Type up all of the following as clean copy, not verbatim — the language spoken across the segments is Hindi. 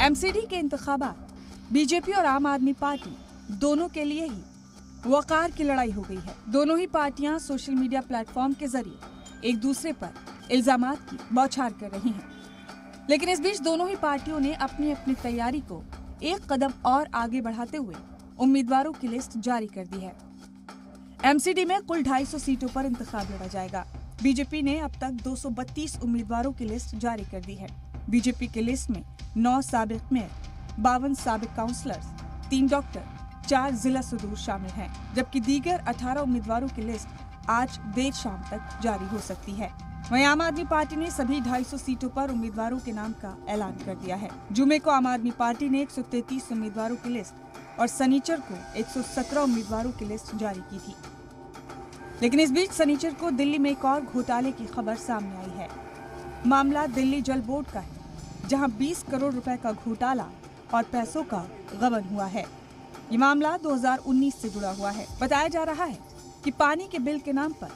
एमसीडी के इंतखाबात बीजेपी और आम आदमी पार्टी दोनों के लिए ही वकार की लड़ाई हो गई है। दोनों ही पार्टियां सोशल मीडिया प्लेटफॉर्म के जरिए एक दूसरे पर इल्जामात की बौछार कर रही हैं। लेकिन इस बीच दोनों ही पार्टियों ने अपनी अपनी तैयारी को एक कदम और आगे बढ़ाते हुए उम्मीदवारों की लिस्ट जारी कर दी है। एमसीडी में कुल 250 सीटों पर इंतखाब लड़ा जाएगा। बीजेपी ने अब तक 232 उम्मीदवारों की लिस्ट जारी कर दी है। बीजेपी की लिस्ट में 9 साबिक मेयर, 52 साबिक काउंसलर्स, 3 डॉक्टर, 4 जिला सदूर शामिल हैं, जबकि दीगर 18 उम्मीदवारों की लिस्ट आज देर शाम तक जारी हो सकती है। वहीं आम आदमी पार्टी ने सभी 250 सीटों पर उम्मीदवारों के नाम का ऐलान कर दिया है। जुमे को आम आदमी पार्टी ने 133 उम्मीदवारों की लिस्ट और शनिचर को 117 उम्मीदवारों की लिस्ट जारी की थी। लेकिन इस बीच शनिचर को दिल्ली में एक और घोटाले की खबर सामने आई है। मामला दिल्ली जल बोर्ड का है, जहां 20 करोड़ रुपए का घोटाला और पैसों का गबन हुआ है। ये मामला 2019 से जुड़ा हुआ है। बताया जा रहा है कि पानी के बिल के नाम पर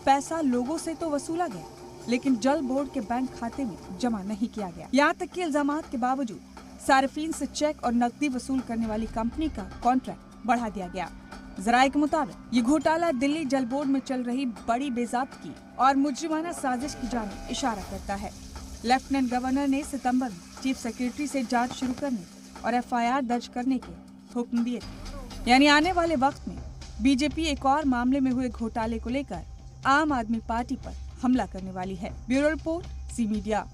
पैसा लोगों से तो वसूला गया, लेकिन जल बोर्ड के बैंक खाते में जमा नहीं किया गया। यहाँ तक कि इल्जामात के बावजूद सार्फिन से चेक और नकदी वसूल करने वाली कंपनी का कॉन्ट्रैक्ट बढ़ा दिया गया। जराये के मुताबिक ये घोटाला दिल्ली जल बोर्ड में चल रही बड़ी बेज़ाब्तगी और मुजरिमाना साजिश की जानिब इशारा करता है। लेफ्टिनेंट गवर्नर ने सितंबर में चीफ सेक्रेटरी से जांच शुरू करने और एफआईआर दर्ज करने के हुक्म दिए थे। यानी आने वाले वक्त में बीजेपी एक और मामले में हुए घोटाले को लेकर आम आदमी पार्टी पर हमला करने वाली है। Bureau report, C media.